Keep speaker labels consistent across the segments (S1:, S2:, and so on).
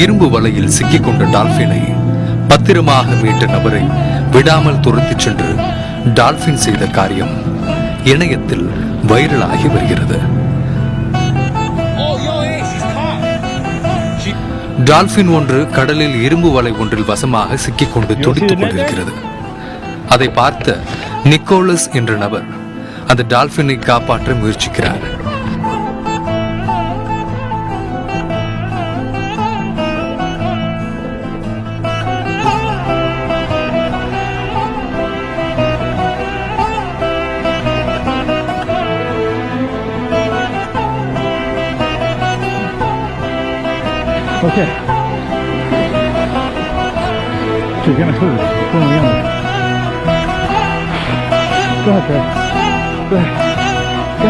S1: இரும்பு வலையில் சிக்கிக்கொண்ட டால்பினை பத்திரமாக மீட்ட நபரை விடாமல் துரத்திச் சென்று டால்பின் செய்த காரியம் இணையத்தில் வைரலாகி வருகிறது. டால்பின் ஒன்று கடலில் இரும்பு வலை ஒன்றில் வசமாக சிக்கிக்கொண்டு துடித்துக் கொண்டிருக்கிறது. அதை பார்த்த நிக்கோலஸ் என்ற நபர் அந்த டால்பினை காப்பாற்ற முயற்சிக்கிறார்.
S2: OK， 这边的兔子跟我一样的，多少钱？对，对。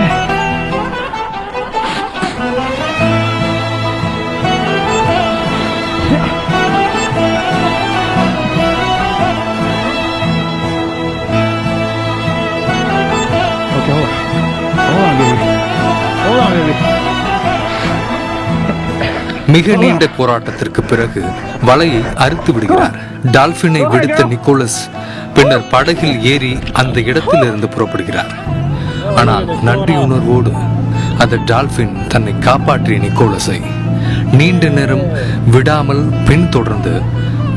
S2: OK， 好了，好了，好了。
S1: மிக நீண்ட போராட்டத்திற்கு பிறகு வலையை அறுத்து விடுகிறார். டால்பினை விடுத்த நிக்கோலஸ் பின்னர் படகில் ஏறி அந்த இடத்திலிருந்து புறப்படுகிறார். ஆனால் நன்றியுணர்வோடு அந்த டால்பின் தன்னை காப்பாற்றிய நிக்கோலஸை நீண்ட நேரம் விடாமல் பின்தொடர்ந்து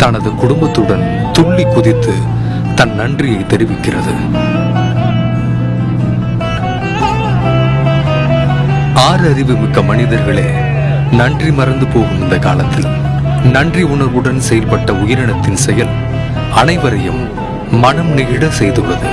S1: தனது குடும்பத்துடன் துள்ளி குதித்து தன் நன்றியை தெரிவிக்கிறது. 6 அறிவு மிக்க மனிதர்களே நன்றி மறந்து போகும் இந்த காலத்தில் நன்றி உணர்வுடன் செயல்பட்ட உயிரினத்தின் செயல் அனைவரையும் மனம் நெகிழ செய்துள்ளது.